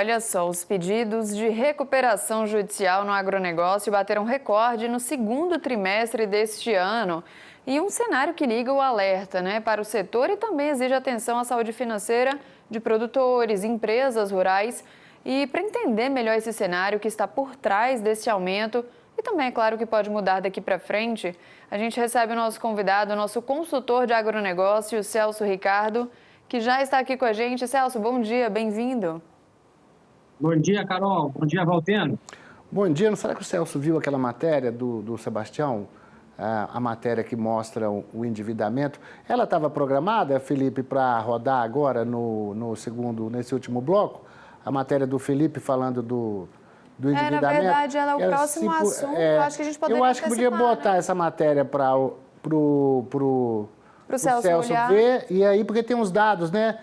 olha só, os pedidos de recuperação judicial no agronegócio bateram recorde no segundo trimestre deste ano. E um cenário que liga o alerta, para o setor e também exige atenção à saúde financeira de produtores, empresas rurais. E para entender melhor esse cenário que está por trás desse aumento, e também é claro que pode mudar daqui para frente, a gente recebe o nosso convidado, o nosso consultor de agronegócio, o Celso Ricardo, que já está aqui com a gente. Celso, bom dia, bem-vindo. Bom dia, Carol. Bom dia, Valteno. Bom dia. Não será que o Celso viu aquela matéria do Sebastião? A matéria que mostra o endividamento. Ela estava programada, Felipe, para rodar agora nesse último bloco? A matéria do Felipe falando do endividamento. Na verdade, ela é o próximo assunto. Eu acho que a gente poderia Eu acho que podia botar essa matéria para o Celso ver, e aí, porque tem uns dados, né?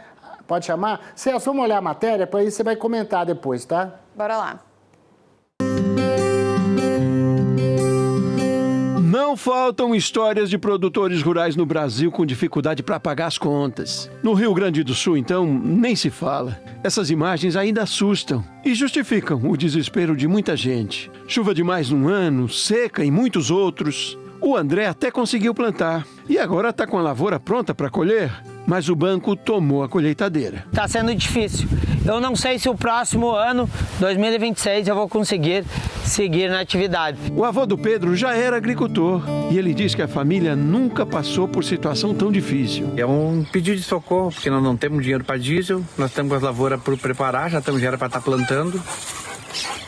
Pode chamar? Celso, vamos olhar a matéria, para aí você vai comentar depois, tá? Bora lá. Não faltam histórias de produtores rurais no Brasil com dificuldade para pagar as contas. No Rio Grande do Sul, então, nem se fala. Essas imagens ainda assustam e justificam o desespero de muita gente. Chuva demais num ano, seca em muitos outros. O André até conseguiu plantar e agora está com a lavoura pronta para colher, mas o banco tomou a colheitadeira. Está sendo difícil. Eu não sei se o próximo ano, 2026, eu vou conseguir seguir na atividade. O avô do Pedro já era agricultor e ele diz que a família nunca passou por situação tão difícil. É um pedido de socorro, porque nós não temos dinheiro para diesel, nós temos as lavouras para preparar, já temos dinheiro para estar plantando,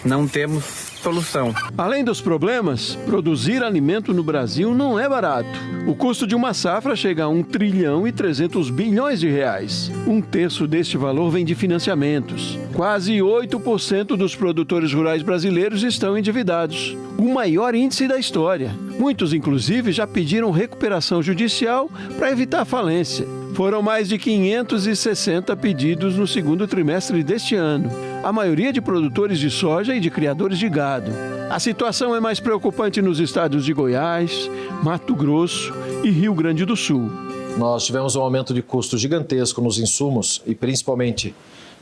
não temos solução. Além dos problemas, produzir alimento no Brasil não é barato. O custo de uma safra chega a 1 trilhão e 300 bilhões de reais. Um terço deste valor vem de financiamentos. Quase 8% dos produtores rurais brasileiros estão endividados. O maior índice da história. Muitos, inclusive, já pediram recuperação judicial para evitar falência. Foram mais de 560 pedidos no segundo trimestre deste ano. A maioria de produtores de soja e de criadores de gado. A situação é mais preocupante nos estados de Goiás, Mato Grosso e Rio Grande do Sul. Nós tivemos um aumento de custo gigantesco nos insumos e principalmente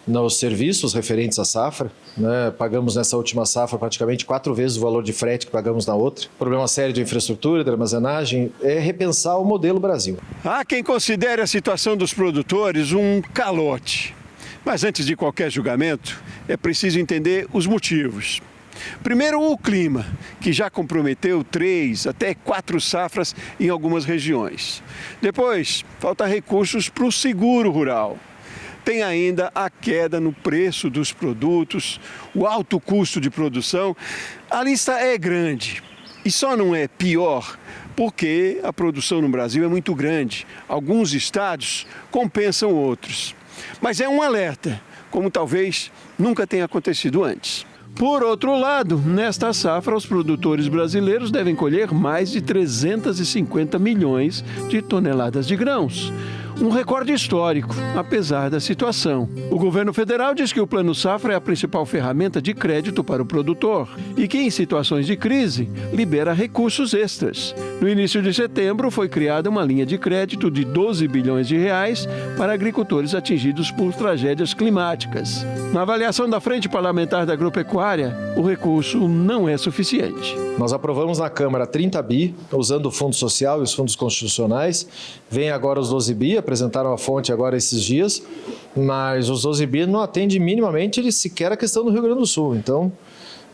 nos serviços referentes à safra, né? Pagamos nessa última safra praticamente 4 vezes o valor de frete que pagamos na outra. Problema sério de infraestrutura, de armazenagem, é repensar o modelo Brasil. Há quem considere a situação dos produtores um calote. Mas antes de qualquer julgamento, é preciso entender os motivos. Primeiro, o clima, que já comprometeu 3 até 4 safras em algumas regiões. Depois, falta recursos para o seguro rural. Tem ainda a queda no preço dos produtos, o alto custo de produção. A lista é grande e só não é pior porque a produção no Brasil é muito grande. Alguns estados compensam outros. Mas é um alerta, como talvez nunca tenha acontecido antes. Por outro lado, nesta safra, os produtores brasileiros devem colher mais de 350 milhões de toneladas de grãos. Um recorde histórico, apesar da situação. O governo federal diz que o Plano Safra é a principal ferramenta de crédito para o produtor e que, em situações de crise, libera recursos extras. No início de setembro, foi criada uma linha de crédito de 12 bilhões de reais para agricultores atingidos por tragédias climáticas. Na avaliação da Frente Parlamentar da Agropecuária, o recurso não é suficiente. Nós aprovamos na Câmara 30 bi, usando o Fundo Social e os fundos constitucionais. Vem agora os 12 bi, apresentaram a fonte agora esses dias, mas os 12 bi não atendem minimamente sequer a questão do Rio Grande do Sul, então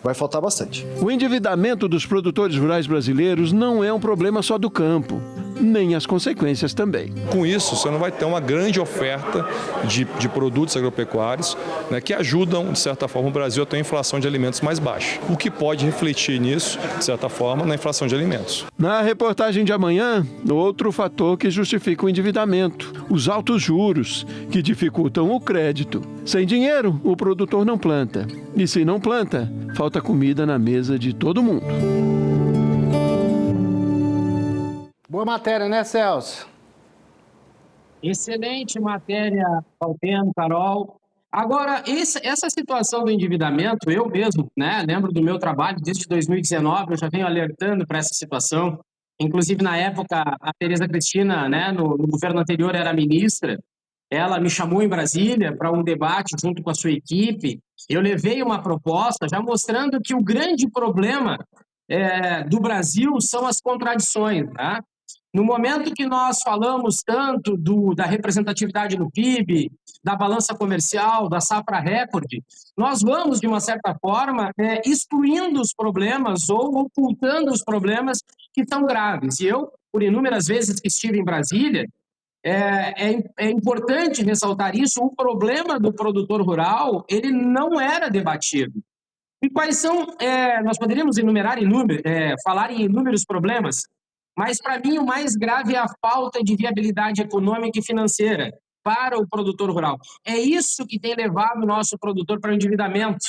vai faltar bastante. O endividamento dos produtores rurais brasileiros não é um problema só do campo, nem as consequências também. Com isso, você não vai ter uma grande oferta de produtos agropecuários, né, que ajudam, de certa forma, o Brasil a ter uma inflação de alimentos mais baixa. O que pode refletir nisso, de certa forma, na inflação de alimentos. Na reportagem de amanhã, outro fator que justifica o endividamento: os altos juros, que dificultam o crédito. Sem dinheiro, o produtor não planta. E se não planta, falta comida na mesa de todo mundo. Boa matéria, né, Celso? Excelente matéria, Valteno, Carol. Agora, essa situação do endividamento, eu mesmo, lembro do meu trabalho desde 2019, eu já venho alertando para essa situação. Inclusive, na época, a Tereza Cristina, no governo anterior, era ministra. ela me chamou em Brasília para um debate junto com a sua equipe. Eu levei uma proposta já mostrando que o grande problema do Brasil são as contradições, tá? No momento que nós falamos tanto da representatividade no PIB, da balança comercial, da safra recorde, nós vamos, de uma certa forma, excluindo os problemas ou ocultando os problemas que são graves. E eu, por inúmeras vezes que estive em Brasília, é importante ressaltar isso, o problema do produtor rural, ele não era debatido. E quais são, nós poderíamos falar em inúmeros problemas, mas para mim o mais grave é a falta de viabilidade econômica e financeira para o produtor rural. É isso que tem levado o nosso produtor para o endividamento.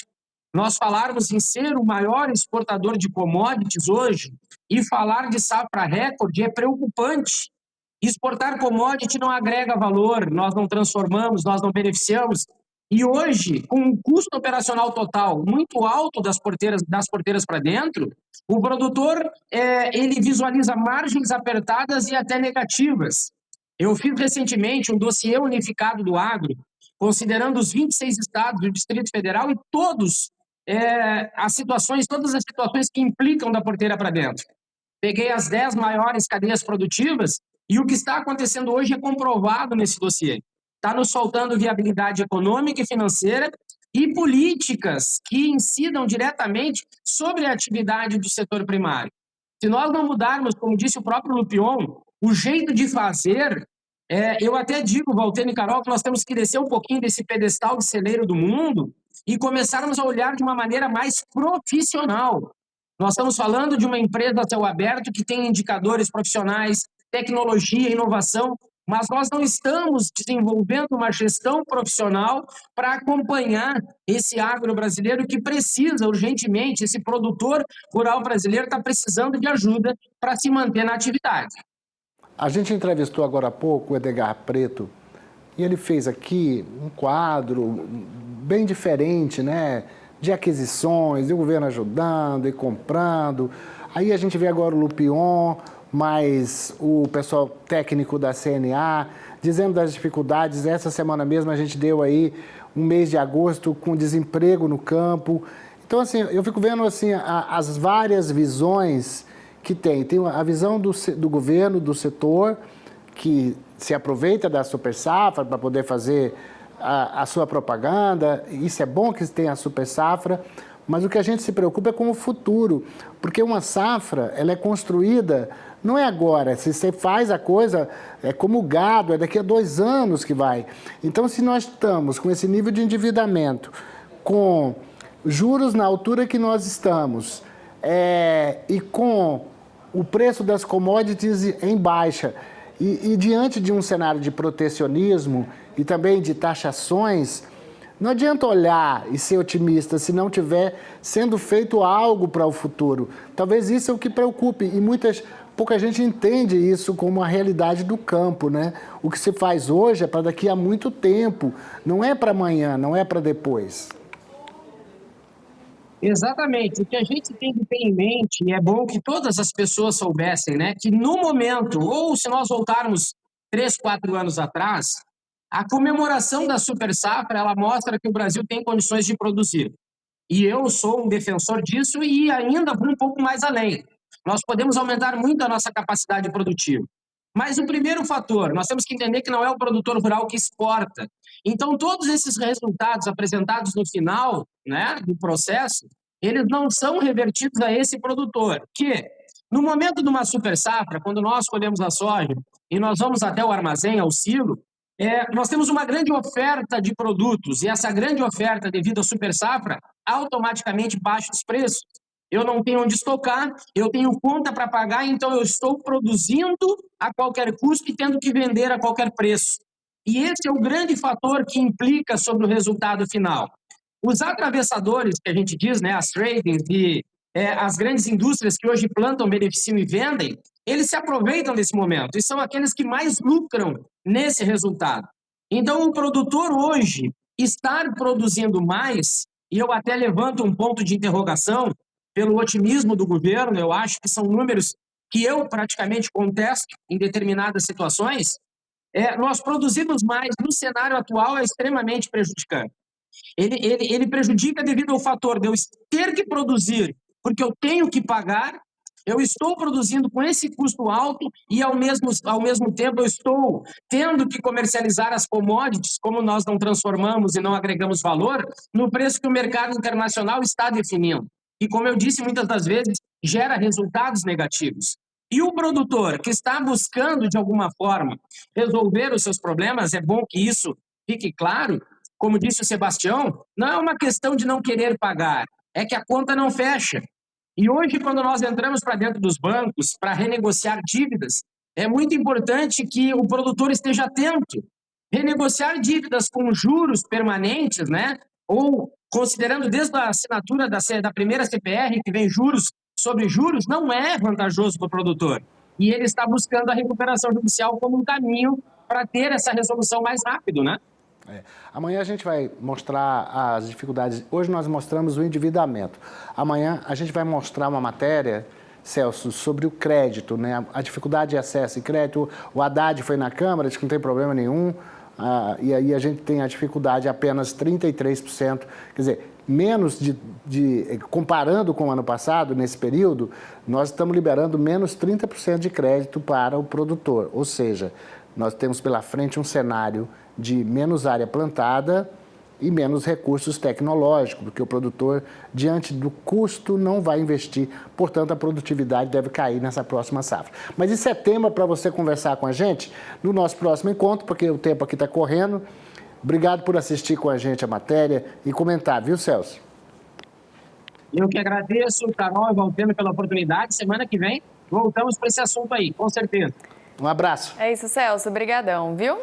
Nós falarmos em ser o maior exportador de commodities hoje e falar de safra recorde é preocupante. Exportar commodity não agrega valor, nós não transformamos, nós não beneficiamos. E hoje, com um custo operacional total muito alto das porteiras para dentro, o produtor ele visualiza margens apertadas e até negativas. Eu fiz recentemente um dossiê unificado do agro, considerando os 26 estados do Distrito Federal e todas as situações que implicam da porteira para dentro. Peguei as 10 maiores cadeias produtivas e o que está acontecendo hoje é comprovado nesse dossiê. Está nos faltando viabilidade econômica e financeira e políticas que incidam diretamente sobre a atividade do setor primário. Se nós não mudarmos, como disse o próprio Lupion, o jeito de fazer, eu até digo, Valtênio e Carol, que nós temos que descer um pouquinho desse pedestal de celeiro do mundo e começarmos a olhar de uma maneira mais profissional. Nós estamos falando de uma empresa a céu aberto que tem indicadores profissionais, tecnologia, inovação, mas nós não estamos desenvolvendo uma gestão profissional para acompanhar esse agro brasileiro que precisa urgentemente, esse produtor rural brasileiro está precisando de ajuda para se manter na atividade. A gente entrevistou agora há pouco o Edgar Preto e ele fez aqui um quadro bem diferente, né? De aquisições, o governo ajudando e comprando. Aí a gente vê agora o Lupion, mais o pessoal técnico da CNA, dizendo das dificuldades. Essa semana mesmo a gente deu aí um mês de agosto com desemprego no campo. Então, assim, eu fico vendo assim, as várias visões que tem. Tem a visão do governo, do setor, que se aproveita da super safra para poder fazer a sua propaganda. Isso é bom que tenha a super safra, mas o que a gente se preocupa é com o futuro, porque uma safra, ela é construída, não é agora, se você faz a coisa, é como o gado, é daqui a 2 anos que vai. Então, se nós estamos com esse nível de endividamento, com juros na altura que nós estamos, e com o preço das commodities em baixa, e diante de um cenário de protecionismo e também de taxações, não adianta olhar e ser otimista se não tiver sendo feito algo para o futuro. Talvez isso é o que preocupe e pouca gente entende isso como a realidade do campo, né? O que se faz hoje é para daqui a muito tempo, não é para amanhã, não é para depois. Exatamente. O que a gente tem que ter em mente, e é bom que todas as pessoas soubessem, né, que no momento, ou se nós voltarmos 3, 4 anos atrás, a comemoração da super safra, ela mostra que o Brasil tem condições de produzir. E eu sou um defensor disso e ainda vou um pouco mais além. Nós podemos aumentar muito a nossa capacidade produtiva. Mas o primeiro fator, nós temos que entender que não é o produtor rural que exporta. Então, todos esses resultados apresentados no final, né, do processo, eles não são revertidos a esse produtor, que, no momento de uma super safra, quando nós colhemos a soja e nós vamos até o armazém, ao silo, nós temos uma grande oferta de produtos, e essa grande oferta, devido à super safra, automaticamente baixa os preços. Eu não tenho onde estocar, eu tenho conta para pagar, então eu estou produzindo a qualquer custo e tendo que vender a qualquer preço. E esse é o grande fator que implica sobre o resultado final. Os atravessadores, que a gente diz, né, as tradings e as grandes indústrias que hoje plantam, beneficiam e vendem, eles se aproveitam desse momento e são aqueles que mais lucram nesse resultado. Então, o produtor hoje estar produzindo mais, e eu até levanto um ponto de interrogação pelo otimismo do governo, eu acho que são números que eu praticamente contesto em determinadas situações, nós produzimos mais no cenário atual é extremamente prejudicante. Ele prejudica devido ao fator de eu ter que produzir, porque eu tenho que pagar, eu estou produzindo com esse custo alto e, ao mesmo tempo, eu estou tendo que comercializar as commodities, como nós não transformamos e não agregamos valor, no preço que o mercado internacional está definindo. E, como eu disse, muitas das vezes, gera resultados negativos. E o produtor que está buscando, de alguma forma, resolver os seus problemas, é bom que isso fique claro, como disse o Sebastião, não é uma questão de não querer pagar, é que a conta não fecha. E hoje, quando nós entramos para dentro dos bancos para renegociar dívidas, é muito importante que o produtor esteja atento. Renegociar dívidas com juros permanentes, né? Ou considerando desde a assinatura da primeira CPR, que vem juros sobre juros, não é vantajoso para o produtor. E ele está buscando a recuperação judicial como um caminho para ter essa resolução mais rápido, né? Amanhã a gente vai mostrar as dificuldades. Hoje nós mostramos o endividamento. Amanhã a gente vai mostrar uma matéria, Celso, sobre o crédito, né? A dificuldade de acesso e crédito. O Haddad foi na Câmara, disse que não tem problema nenhum. E aí a gente tem a dificuldade apenas 33%. Quer dizer, menos comparando com o ano passado, nesse período, nós estamos liberando menos 30% de crédito para o produtor. Ou seja, nós temos pela frente um cenário de menos área plantada e menos recursos tecnológicos, porque o produtor, diante do custo, não vai investir, portanto, a produtividade deve cair nessa próxima safra. Mas isso é tema para você conversar com a gente no nosso próximo encontro, porque o tempo aqui está correndo. Obrigado por assistir com a gente a matéria e comentar, viu, Celso? Eu que agradeço, Carol e Valteno, pela oportunidade. Semana que vem voltamos para esse assunto aí, com certeza. Um abraço. É isso, Celso. Obrigadão, viu?